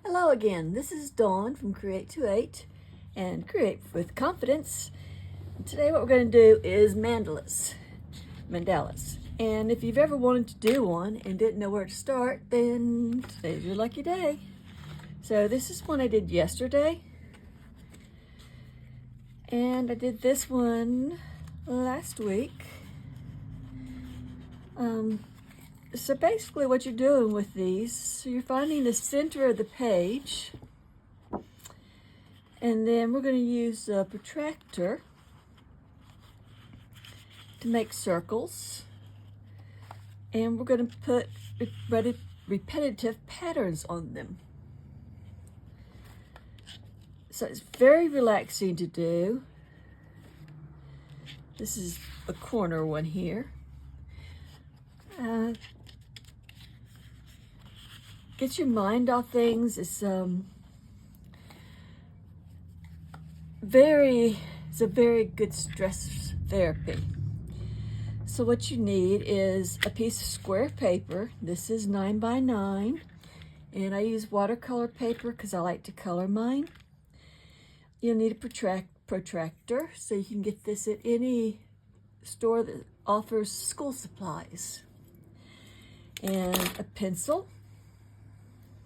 Hello again, this is Dawn from Create28 and Create with Confidence. And today what we're going to do is mandalas. And if you've ever wanted to do one and didn't know where to start, then today's your lucky day. So this is one I did yesterday. And I did this one last week. So basically what you're doing with these, so you're finding the center of the page, and then we're going to use a protractor to make circles, and we're going to put repetitive patterns on them. So it's very relaxing to do. This is a corner one here. Get your mind off things. It's a very good stress therapy. So what you need is a piece of square paper. This is 9 by 9, and I use watercolor paper because I like to color mine. You'll need a protractor, so you can get this at any store that offers school supplies, and a pencil,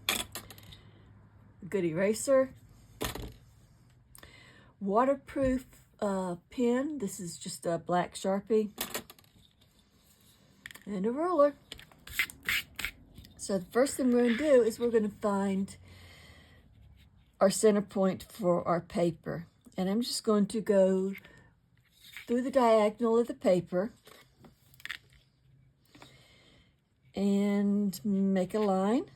a good eraser, waterproof pen. This is just a black Sharpie, and a ruler. So the first thing we're going to do is we're going to find our center point for our paper. And I'm just going to go through the diagonal of the paper and make a line.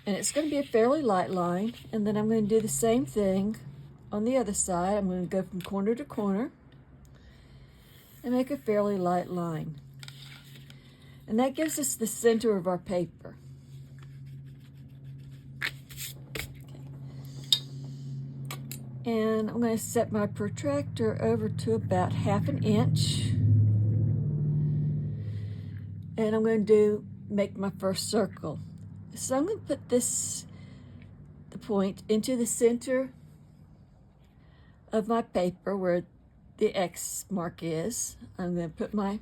And it's going to be a fairly light line. And then I'm going to do the same thing on the other side. I'm going to go from corner to corner and make a fairly light line. And that gives us the center of our paper. And I'm going to set my protractor over to about 1/2 inch. And I'm going to make my first circle. So I'm going to put the point into the center of my paper where the X mark is. I'm going to put my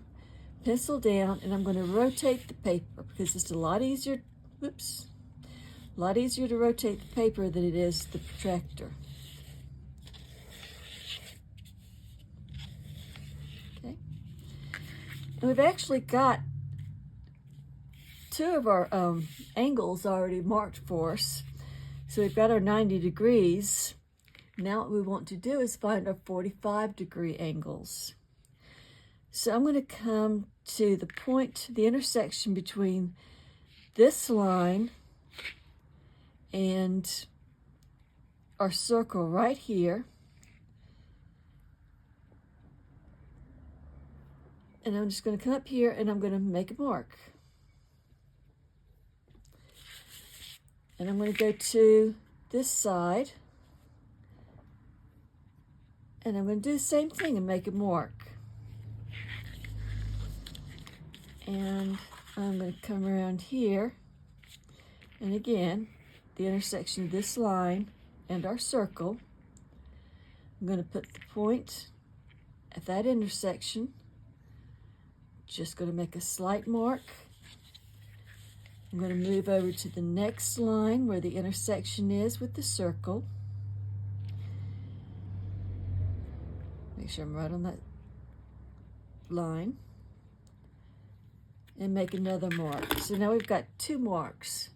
pencil down and I'm going to rotate the paper because it's a lot easier to rotate the paper than it is the protractor. Okay. And we've actually got two of our angles already marked for us. So we've got our 90 degrees. Now what we want to do is find our 45-degree angles. So I'm going to come to the point, the intersection between this line and our circle right here. And I'm just going to come up here and I'm going to make a mark. And I'm going to go to this side. And I'm going to do the same thing and make a mark. And I'm going to come around here. And again, the intersection of this line and our circle. I'm going to put the point at that intersection. Just going to make a slight mark. I'm going to move over to the next line where the intersection is with the circle. Make sure I'm right on that line. And make another mark. So now we've got 2 marks.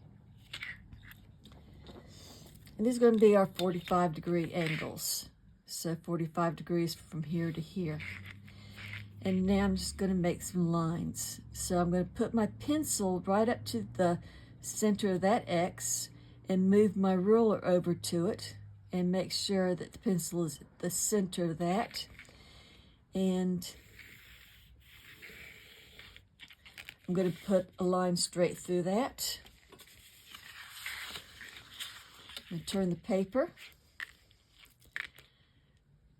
And these are going to be our 45-degree angles. So 45 degrees from here to here. And now I'm just going to make some lines. So I'm going to put my pencil right up to the center of that X and move my ruler over to it and make sure that the pencil is at the center of that. And I'm going to put a line straight through that. I'm going to turn the paper.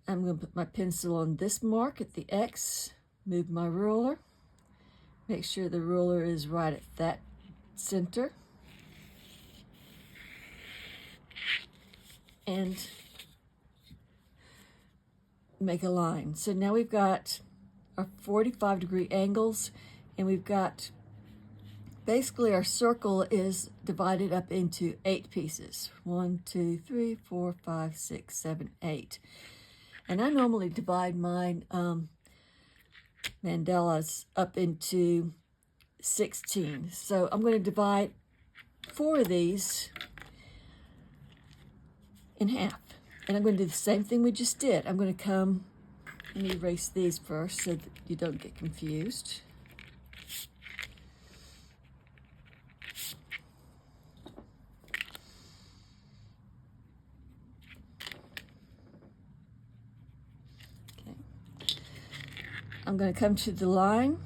I'm going to put my pencil on this mark at the X, move my ruler, make sure the ruler is right at that center and make a line. So now we've got our 45-degree angles, and we've got basically our circle is divided up into 8 pieces. 1, 2, 3, 4, 5, 6, 7, 8. And I normally divide mine mandalas up into 16. So I'm going to divide 4 of these in half. And I'm going to do the same thing we just did. I'm going to come and erase these first so that you don't get confused. Okay. I'm going to come to the line,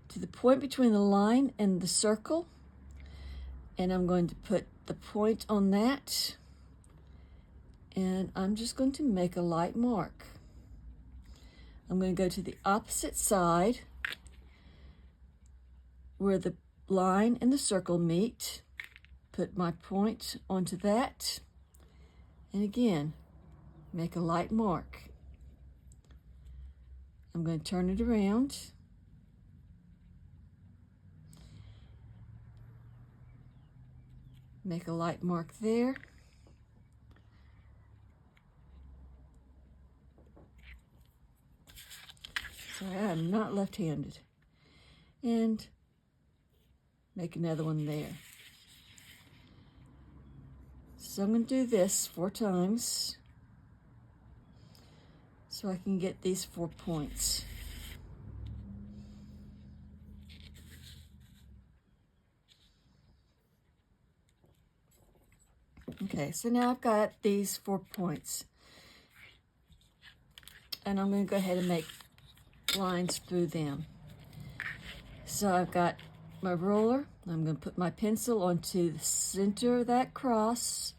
to the point between the line and the circle, and I'm going to put the point on that, and I'm just going to make a light mark. I'm going to go to the opposite side where the line and the circle meet, put my point onto that, and again, make a light mark. I'm going to turn it around. Make a light mark there. Sorry, I'm not left-handed. And make another one there. So I'm going to do this 4 times so I can get these 4 points. Okay, so now I've got these 4 points. And I'm going to go ahead and make lines through them. So I've got my ruler. I'm going to put my pencil onto the center of that cross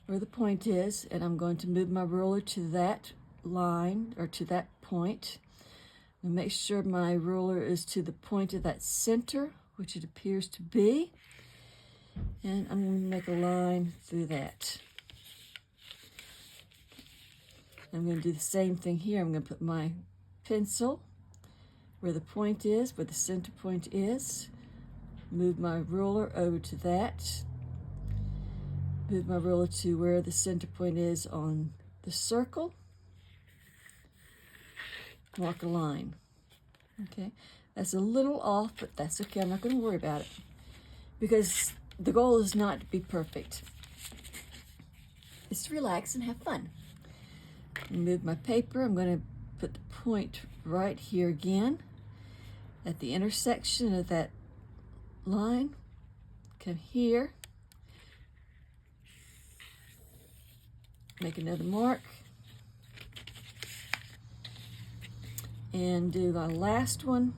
where the point is, and I'm going to move my ruler to that line or to that point. And make sure my ruler is to the point of that center, which it appears to be. And I'm going to make a line through that. I'm going to do the same thing here. I'm going to put my pencil where the point is, where the center point is. Move my ruler over to that. Move my ruler to where the center point is on the circle. Mark a line. Okay, that's a little off, but that's okay. I'm not going to worry about it because the goal is not to be perfect. It's to relax and have fun. Move my paper. I'm going to put the point right here again at the intersection of that line. Come here. Make another mark. And do my last one.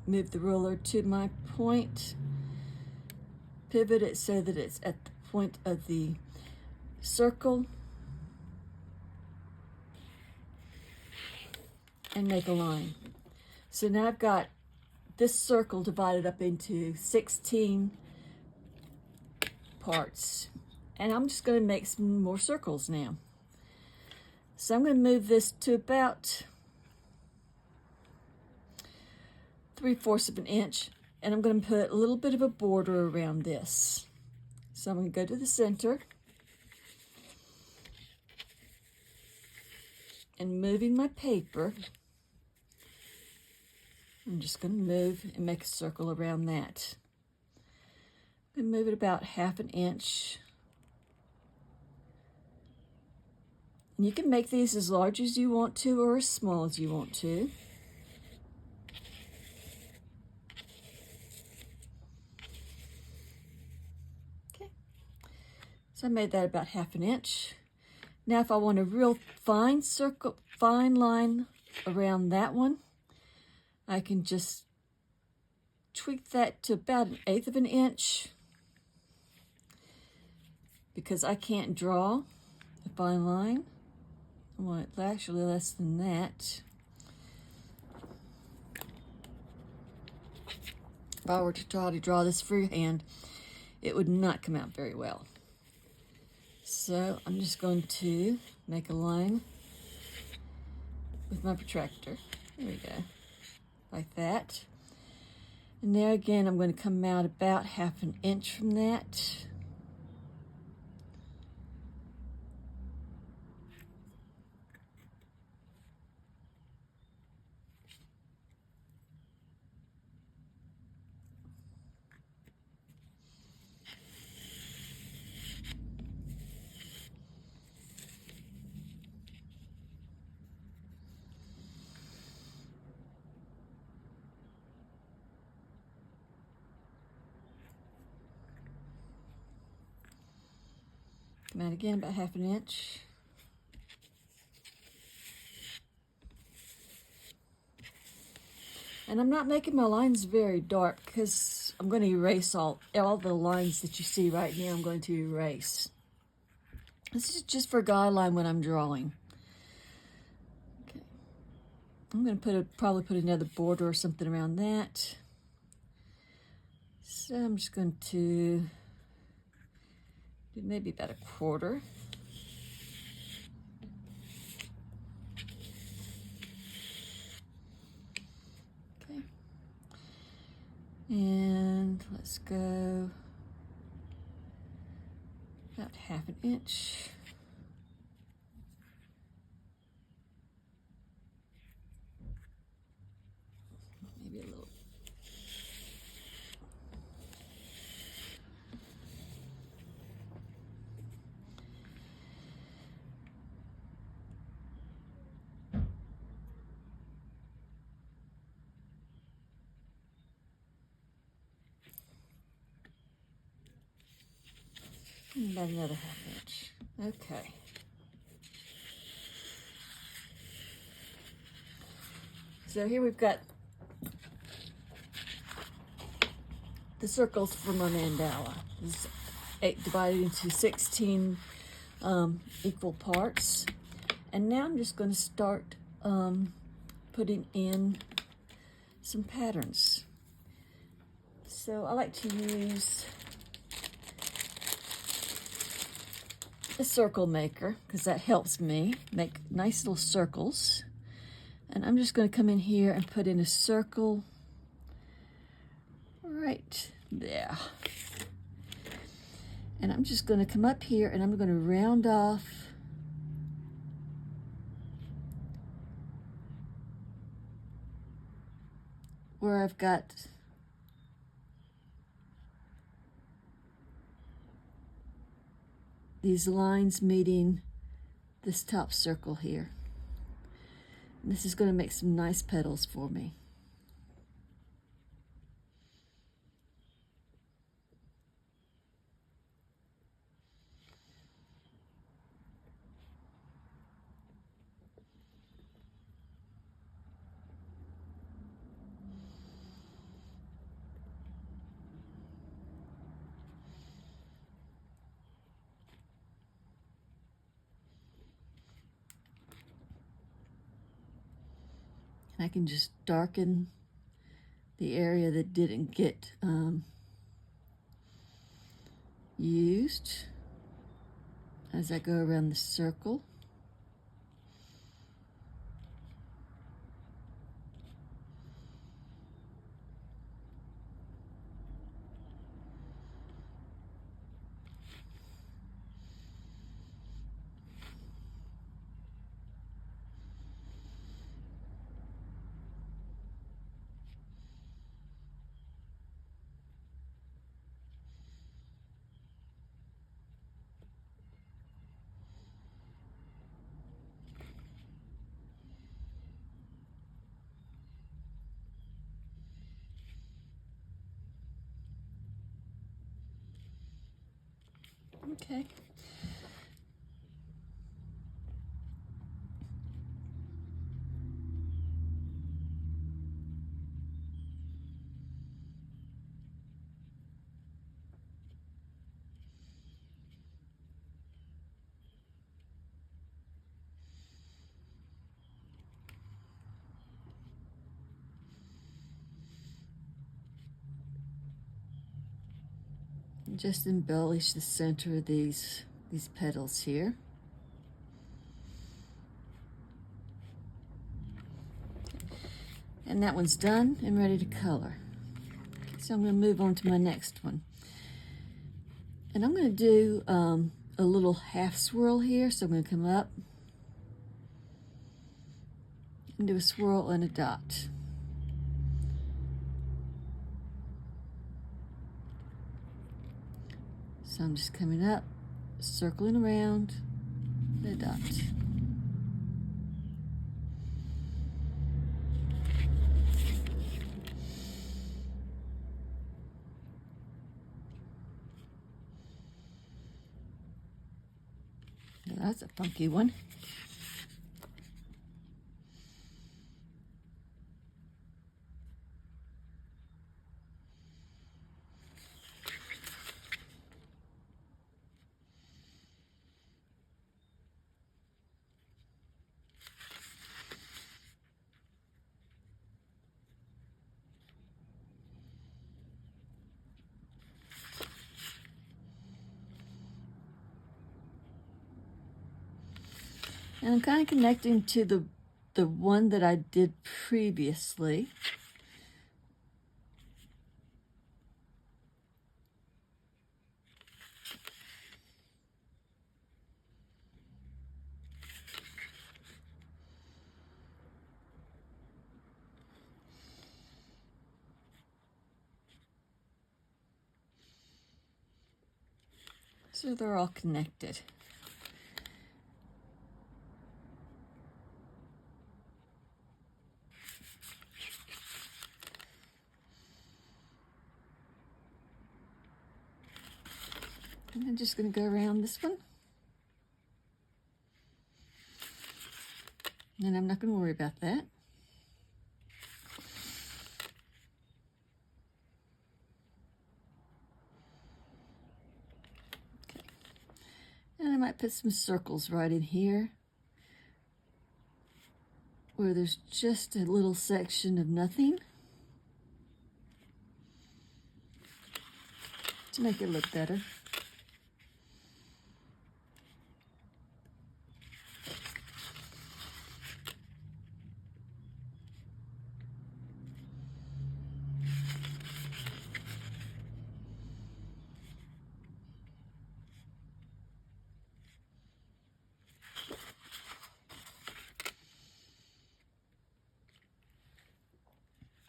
Move the ruler to my point. Pivot it so that it's at the point of the circle. And make a line. So now I've got this circle divided up into 16 parts. And I'm just going to make some more circles now. So I'm going to move this to about 3/4 of an inch, and I'm going to put a little bit of a border around this. So I'm going to go to the center and moving my paper, I'm just going to move and make a circle around that. And move it about 1/2 inch. And you can make these as large as you want to or as small as you want to. Okay, so I made that about 1/2 inch. Now if I want a real fine circle, fine line around that one, I can just tweak that to about 1/8 of an inch because I can't draw a fine line. I want it actually less than that. If I were to try to draw this freehand, it would not come out very well. So I'm just going to make a line with my protractor. There we go, like that. And there again, I'm going to come out about 1/2 inch from that. Come out again about 1/2 inch. And I'm not making my lines very dark because I'm going to erase all the lines that you see right here. I'm going to erase. This is just for guideline when I'm drawing. Okay. I'm going to probably put another border or something around that. So I'm just going to do maybe about 1/4. Okay. And let's go about 1/2 inch. Maybe a little. About another 1/2 inch. Okay. So here we've got the circles for my mandala. This is 8 divided into 16 equal parts. And now I'm just going to start putting in some patterns. So I like to use a circle maker because that helps me make nice little circles. And I'm just going to come in here and put in a circle right there. And I'm just going to come up here and I'm going to round off where I've got these lines meeting this top circle here. And this is going to make some nice petals for me. And I can just darken the area that didn't get used as I go around the circle. Okay. Just embellish the center of these petals here. And that one's done and ready to color. So I'm going to move on to my next one. And I'm going to do a little half swirl here. So I'm going to come up and do a swirl and a dot. So I'm just coming up, circling around the dot. Now that's a funky one. And I'm kind of connecting to the one that I did previously. So they're all connected. And I'm just going to go around this one. And I'm not going to worry about that. Okay. And I might put some circles right in here where there's just a little section of nothing to make it look better.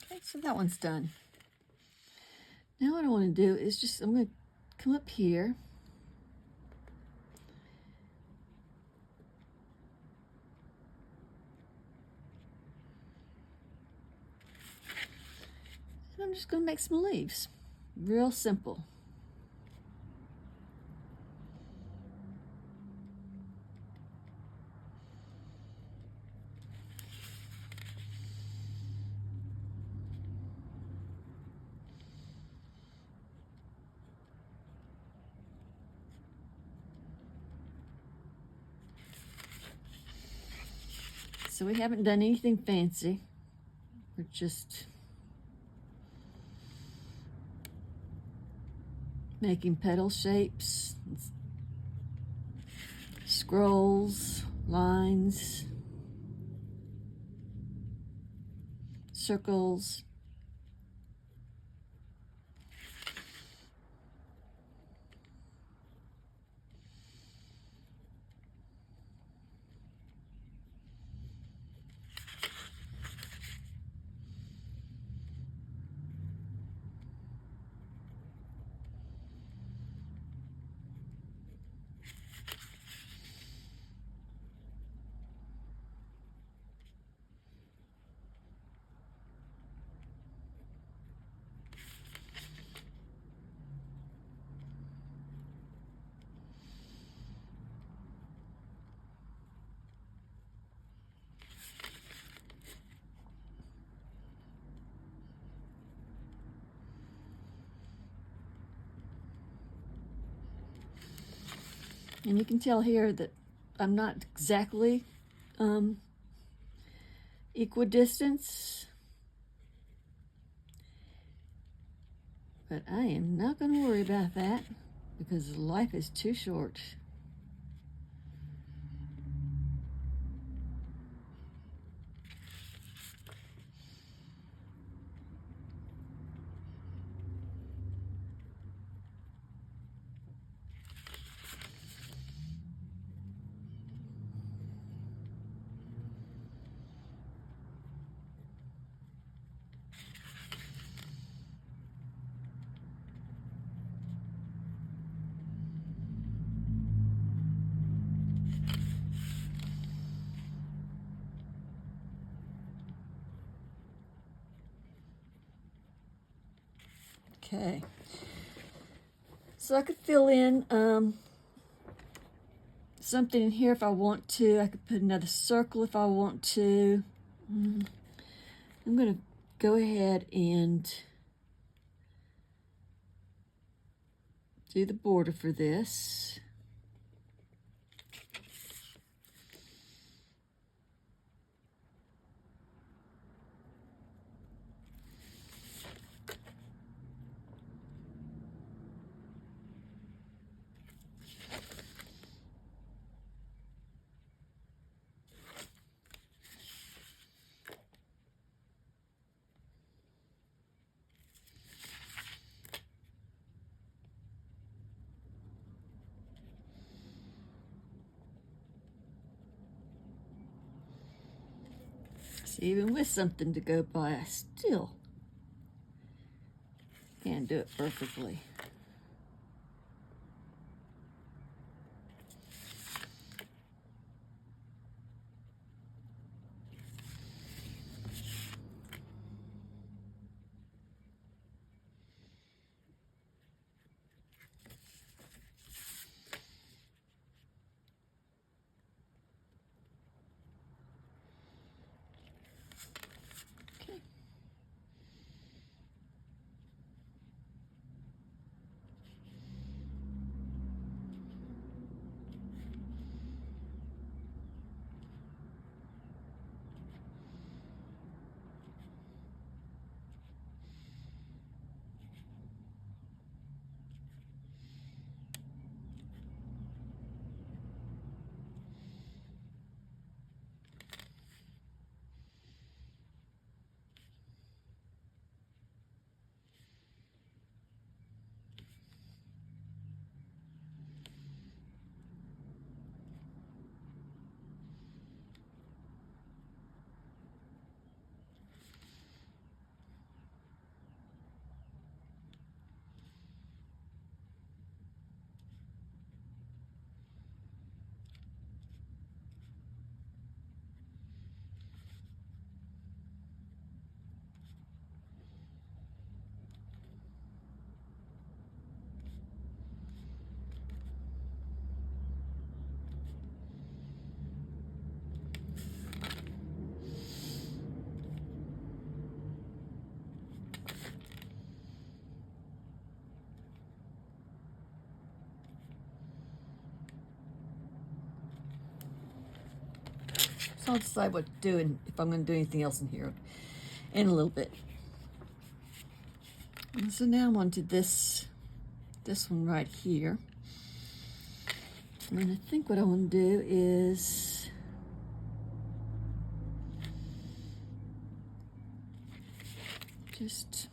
Okay, so that one's done. Now what I want to do is just, I'm going to come up here. And I'm just going to make some leaves. Real simple. So we haven't done anything fancy. We're just making petal shapes, scrolls, lines, circles. And you can tell here that I'm not exactly equidistance. But I am not going to worry about that because life is too short. Okay, so I could fill in something in here if I want to. I could put another circle if I want to. I'm going to go ahead and do the border for this. So even with something to go by, I still can't do it perfectly. Okay. So I'll decide what to do and if I'm going to do anything else in here in a little bit. And so now I'm on to this one right here. And I think what I want to do is just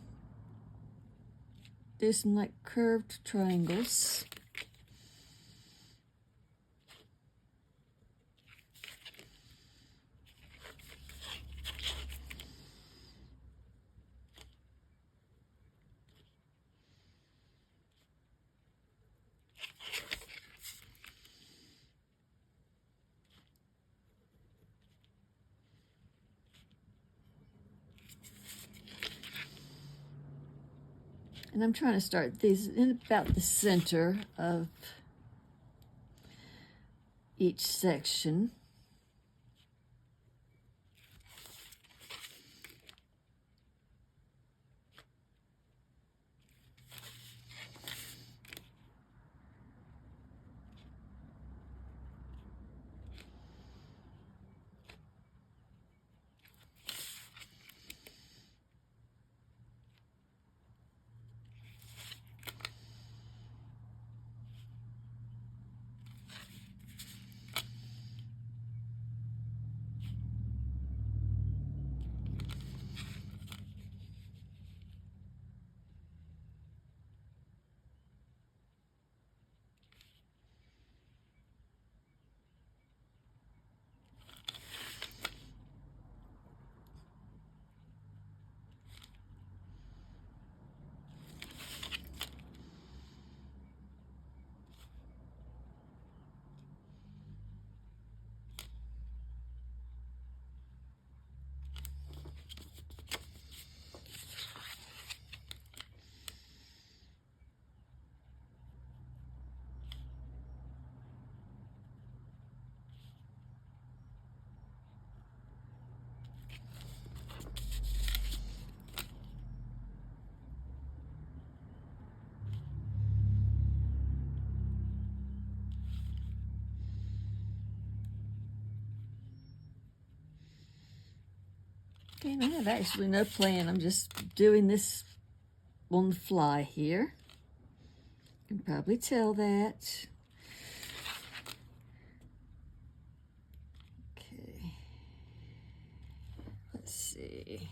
do some like curved triangles. And I'm trying to start these in about the center of each section. Okay, and I have actually no plan. I'm just doing this on the fly here. You can probably tell that. Okay. Let's see.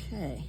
Okay.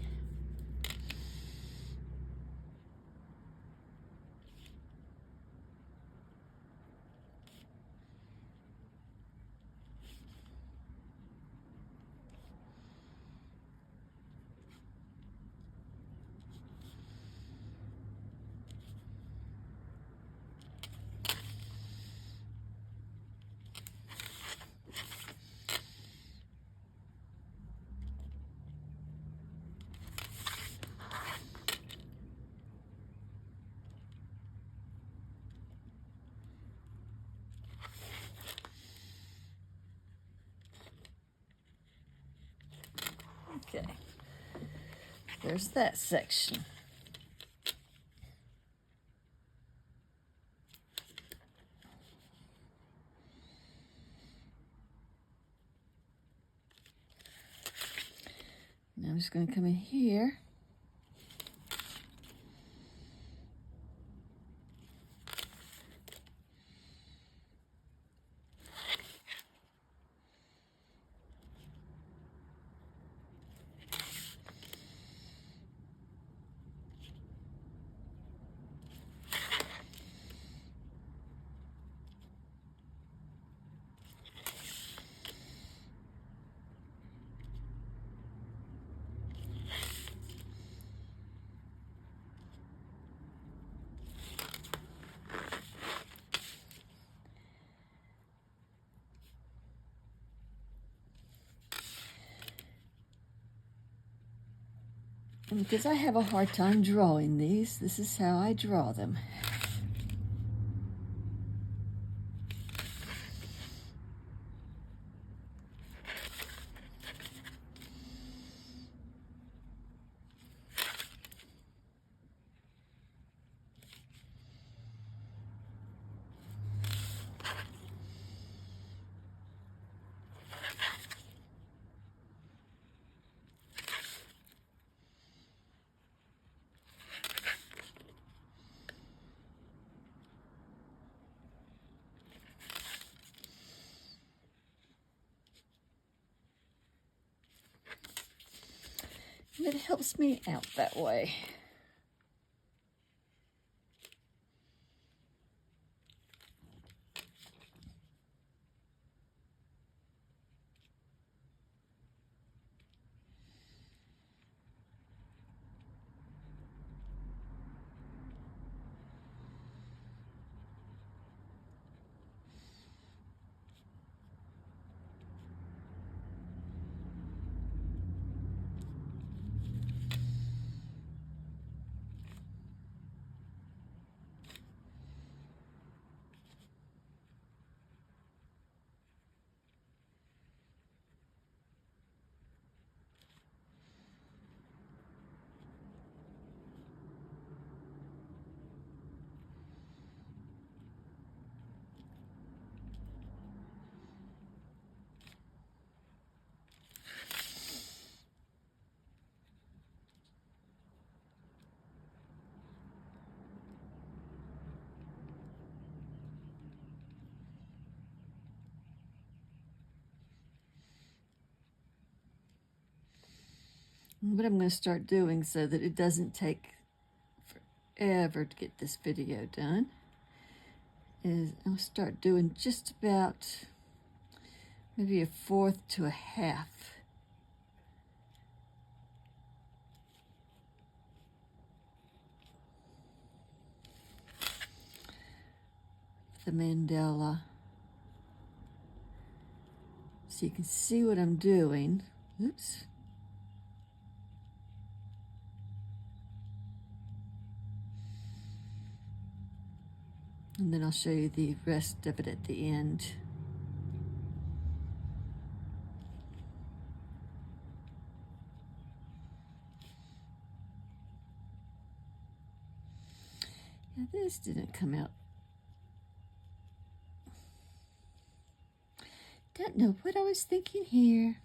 Okay. There's that section. Now I'm just going to come in here. And because I have a hard time drawing these, this is how I draw them. It helps me out that way. What I'm going to start doing so that it doesn't take forever to get this video done is I'll start doing just about maybe 1/4 to 1/2. The mandala, so you can see what I'm doing. Oops. And then I'll show you the rest of it at the end. Yeah, this didn't come out. Don't know what I was thinking here.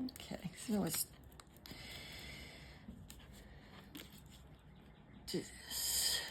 Okay, so let's do this.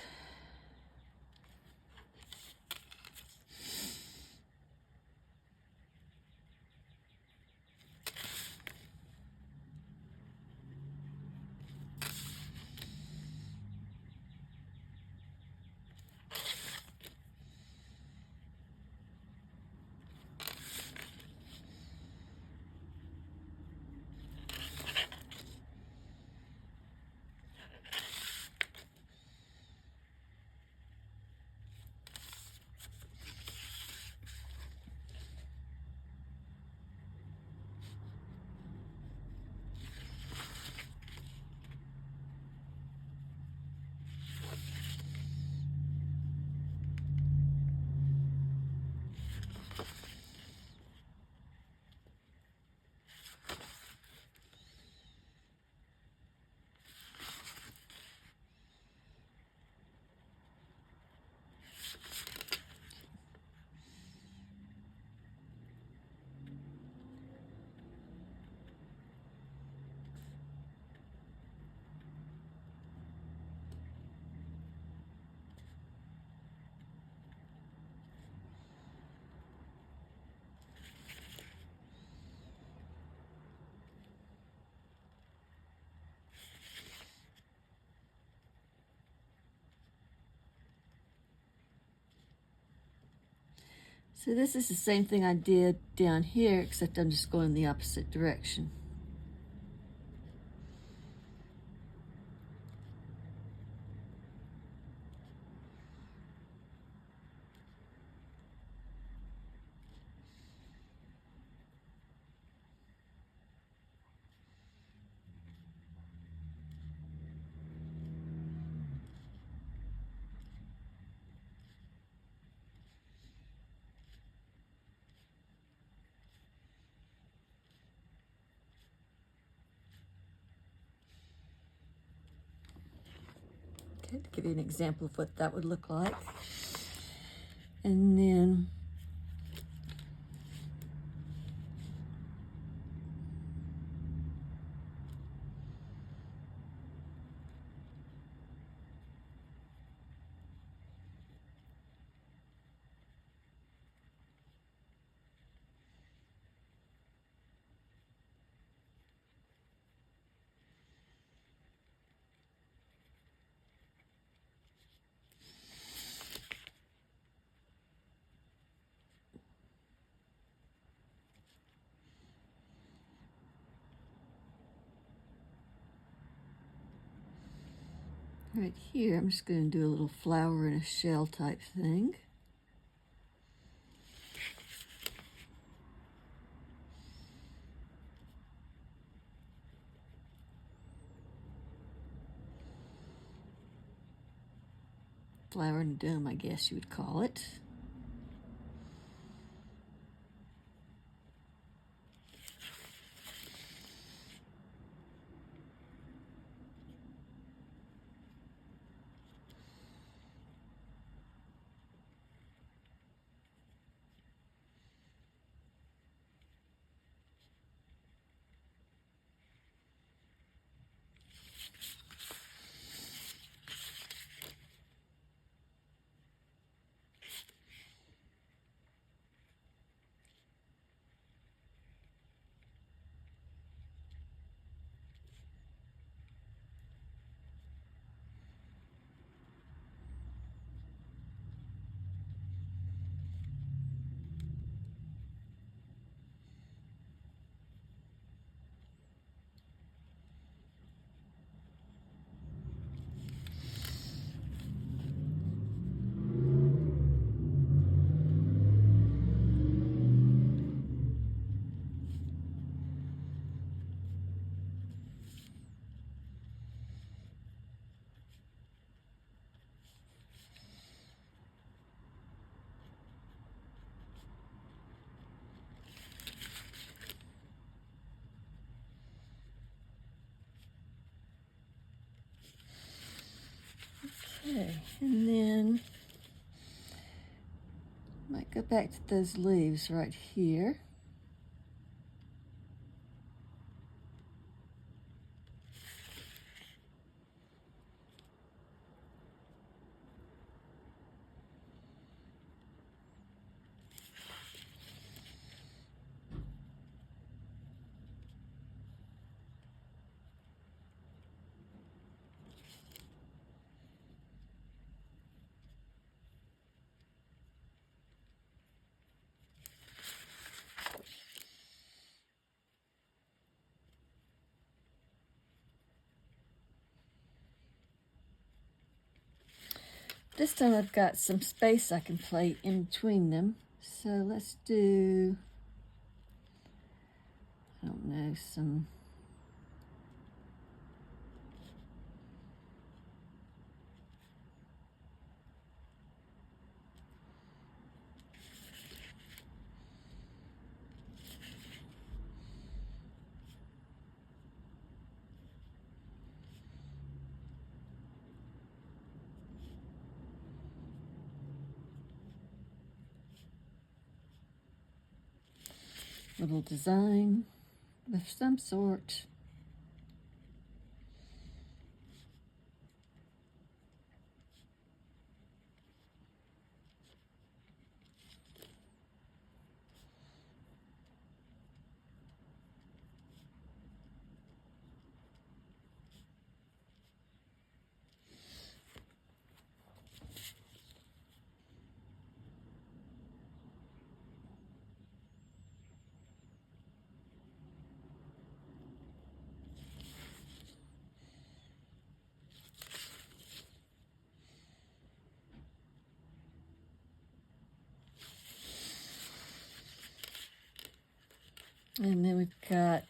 So this is the same thing I did down here, except I'm just going the opposite direction. Okay, to give you an example of what that would look like. And then right here, I'm just going to do a little flower in a shell type thing. Flower in a dome, I guess you would call it. Okay, and then might go back to those leaves right here. This time I've got some space I can play in between them. So let's do, I don't know, some little design of some sort. And then we've got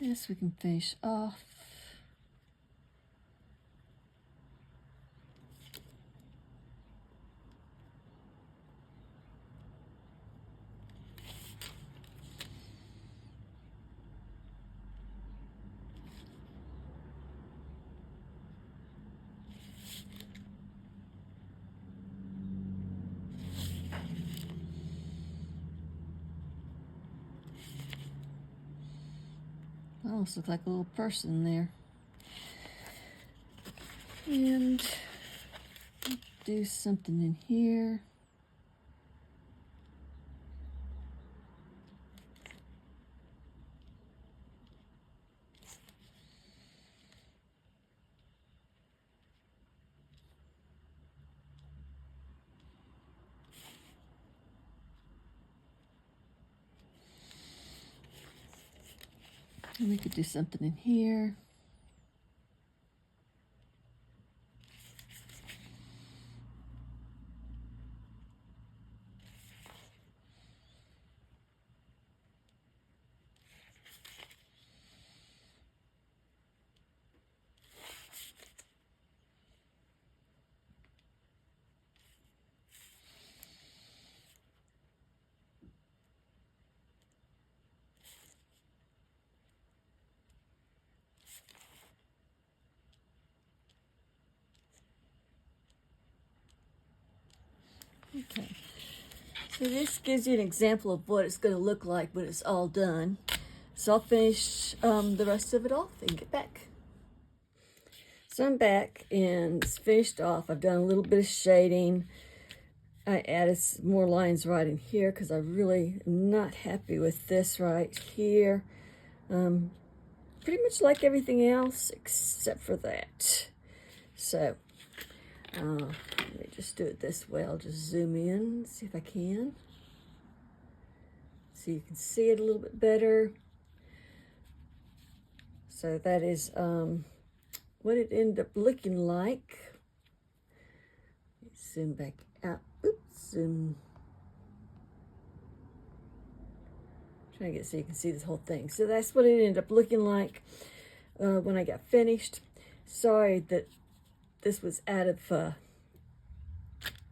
this we can finish off. Almost looks like a little person there. And do something in here. And we could do something in here. Okay, so this gives you an example of what it's going to look like when it's all done. So I'll finish the rest of it off and get back. So I'm back and it's finished off. I've done a little bit of shading. I added some more lines right in here because I really am not happy with this right here. Pretty much like everything else except for that. So let me just do it this way. I'll just zoom in, see if I can. So you can see it a little bit better. So that is what it ended up looking like. Zoom back out. Oops, zoom. Trying to get so you can see this whole thing. So that's what it ended up looking like when I got finished. Sorry that this was out of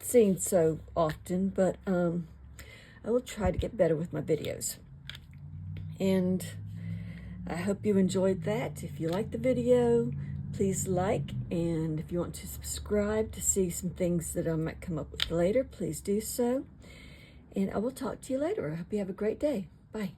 seen so often, but I will try to get better with my videos. And I hope you enjoyed that. If you liked the video, please like, and if you want to subscribe to see some things that I might come up with later, please do so. And I will talk to you later. I hope you have a great day. Bye.